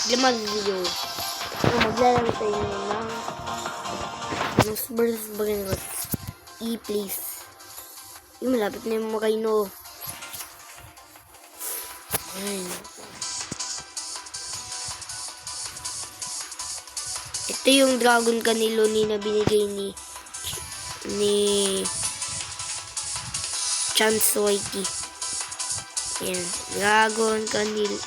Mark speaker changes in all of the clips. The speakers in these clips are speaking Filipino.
Speaker 1: Lamagyo. Maglalaro tayo ng Burst Bagan please. Yung malapit na yung Makaino. Ayan. Ito yung Dragon Caniloni na binigay ni Chance Whitey. Ayan. Dragon Caniloni.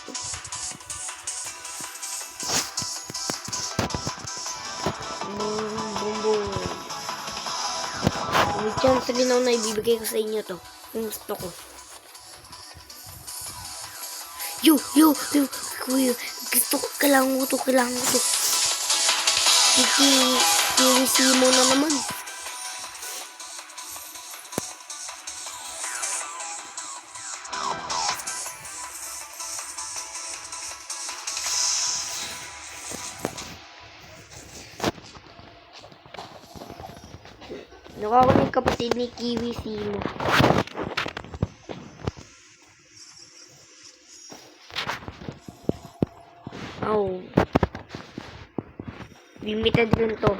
Speaker 1: May chance rin ako na ibibigay ko sa inyo to. Yung gusto ko. Kuya. Gusto ko, kailangan ko to. Kiwisi mo na naman. Nakaka ng kapatid ni Kiwi Simo. Oh. Limited rin to.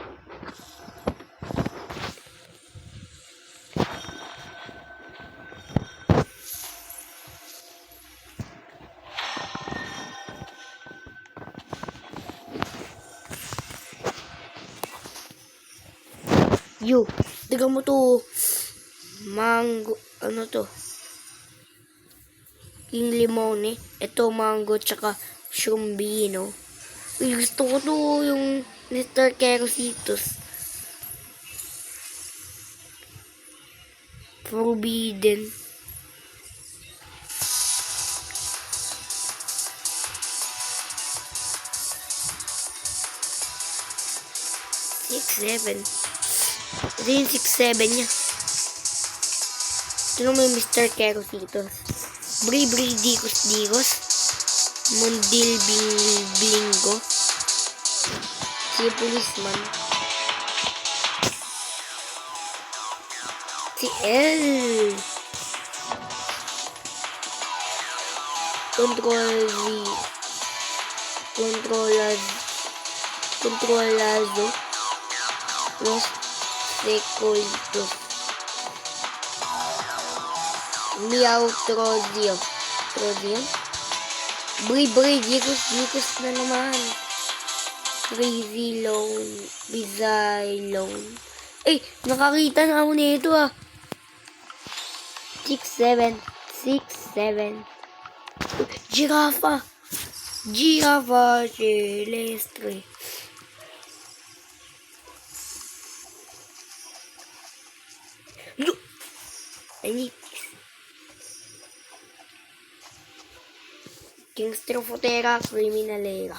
Speaker 1: Tignan mo to. Mango, ano to? King Limone. Ito mango tsaka shumbino. Uy, gusto ko to yung Mr. Kerositos. Forbidden. Seven. Ito yung 6-7 niya. Ito naman yung Mr. Kerositos. Bribri Dikos. Mundil Blingo. Si Policeman. Si L. Controlado. Los Secultos. Miao Trodio. Bri, Dikos na naman. Crazy Loan. Bizarre Loan. Eh, nakakita na ako nito 6-7. Giraffa Celestre. I need Kingstrofotera Criminalera.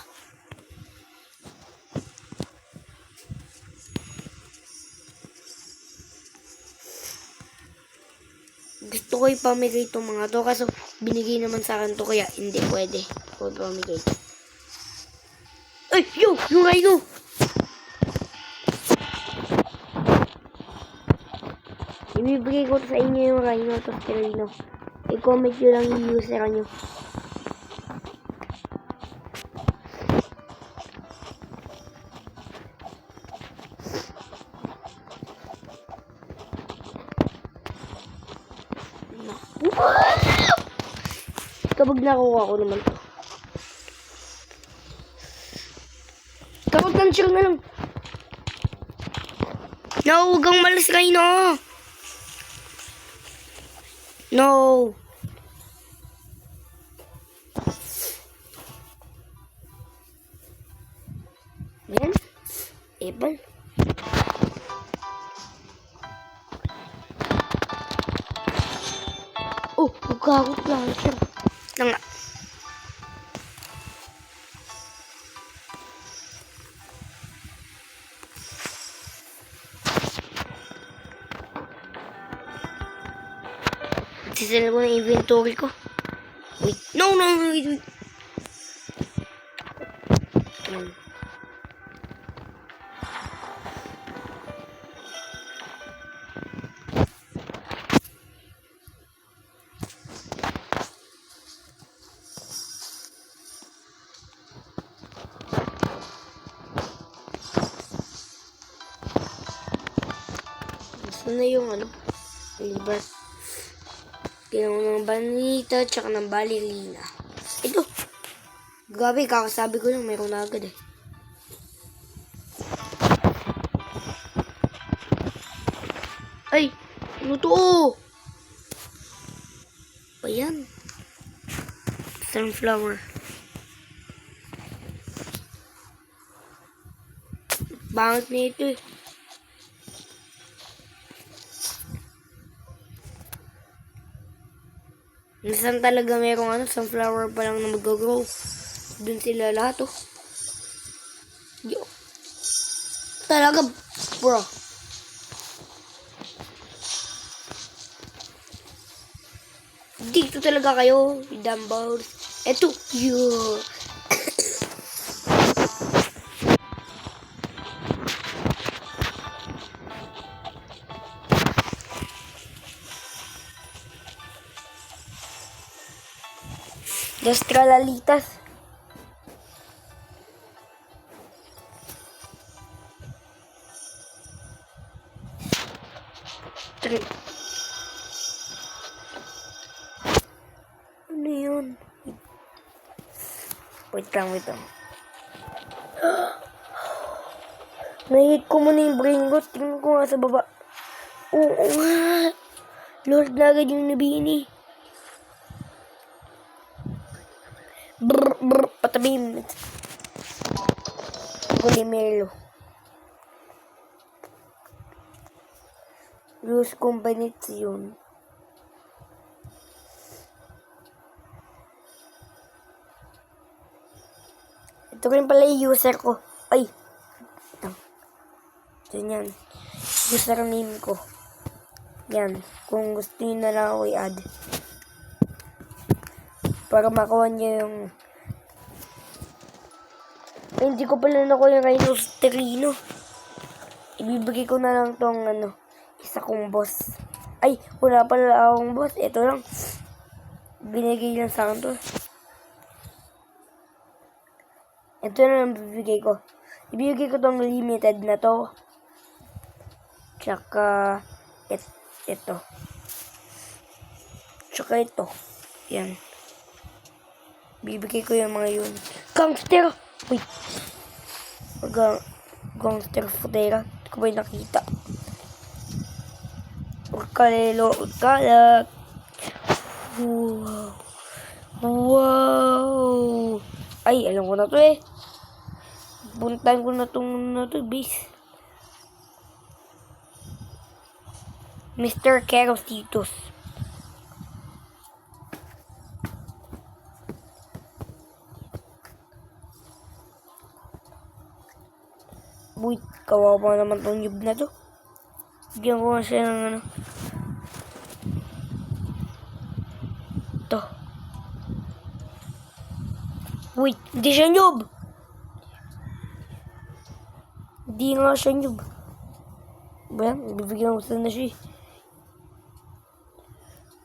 Speaker 1: Gusto ko ipamigay itong mga to kaso binigay naman sa akin to kaya hindi pwede. Huwag pamigay. Ay! Yung Rhino! Ibibigay ko sa inyo yung Rhino to Rhino. I-comment nyo lang yung user nyo. Kapag nakuha ko naman to. Kapag launcher na lang. No, huwag kang malas Rhino. No. Yan. Apple. Oh, magkakot launcher. Na nga. Sisala ko na inventory ko. Wait. No, wait. Ano yung ano? Liver. Kailangan ng banita tsaka ng ballerina. Ito. Gabi, kakasabi ko lang. Mayroon na agad eh. Ay! Ano to? Ayan. Sunflower. Bangat na ito eh. Minsan talaga merong ano, sunflower pa lang na mag-grow. Dun sila lahat oh. Yo. Talaga, bro. Dito talaga kayo, dumbbells. Eto, yo. Dos tralalitas. Ano yun? Wait lang. Nahihit ko muna yung brain ko. Tingnan ko nga sa baba. Oo nga. Lord na agad yung nabini. Brr, patabim. Gulimelo. Use combination. Ito rin pala yung user ko. Ay. Ito. Yan. Username ko. Yan. Kung gusto nyo na lang ako i-add. Para makuha nyo yung... Ay, hindi ko pala nakuha yung Rhinos Terino. Ibibigay ko na lang tong ano, isa kong boss. Ay, wala pala akong boss. Ito lang. Binigay lang sa akin to. Ito na lang bibigay ko. Ibibigay ko tong limited na to. Tsaka ito. Tsaka ito. Yan. Bibigay ko yung mga yun. Gangster! Wait. Gangster futera. Hindi ko ba yung nakita? Urkalelo. Urkalak. Wow. Ay, alam ko na to eh. Puntahan ko na to, base. Mr. Kerositos. Wait, kawawa naman tong noob na to. Bigyan ko nga siya ng ano. Ito. Wait, hindi siya noob. Hindi nga siya noob. Ba yan? Bibigyan ko sana siya.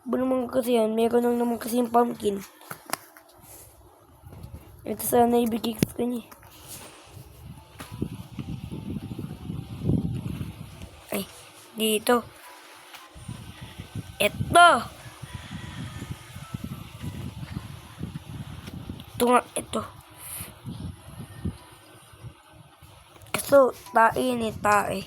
Speaker 1: Ba naman kasi yan? Meron lang naman kasi yung pumpkin. Ito sana ibigay ko sa kanya. Ay, dito. Ito. Ito nga, ito. Kaso, tae ni tae.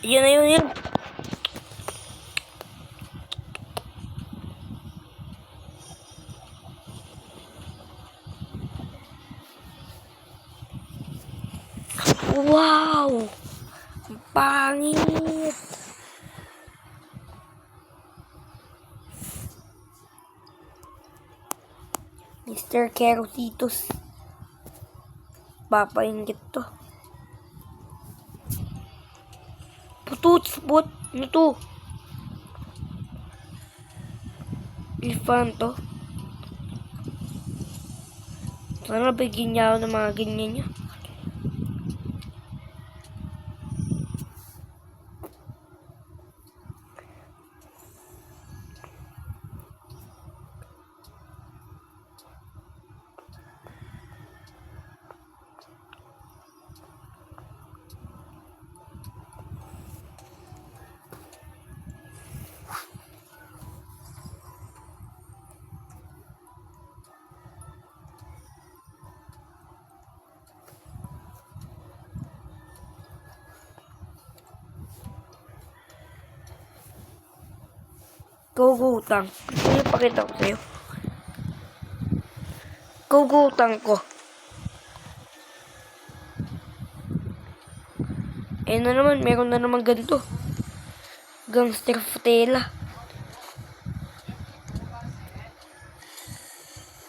Speaker 1: Yun. Wow! Ang pangit! Mr. Kerositos. Papaingit to. Pututs, bot. Ano to? Elefanto. Sana bigyan niya ako ng mga ganyan niya. Gugutang. Ano ipakita ko sa'yo? Gugutang ko. Eh na naman, meron na naman ganito. Gangster Futela.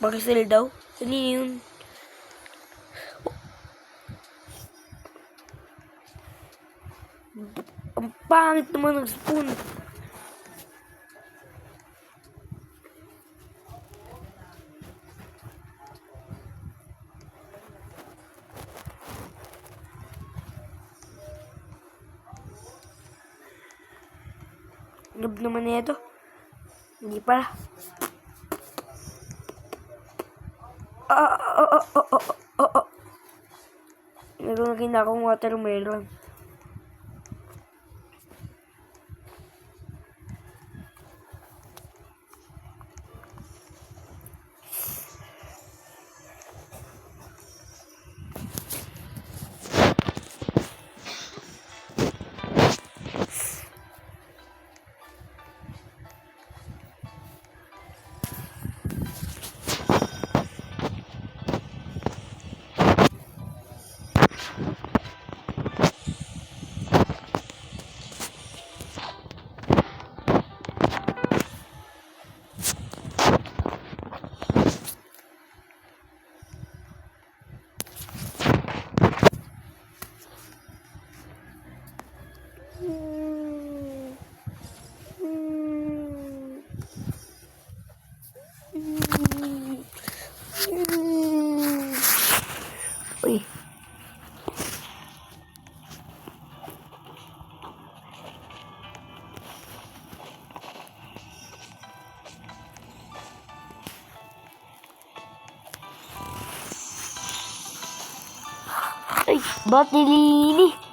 Speaker 1: Maricel daw? Ano yun? Ang pangit naman ng spoon. Noob naman na ito. Hindi pala. Meron na rin akong watermelon. Uy. Ay, ba't nilili?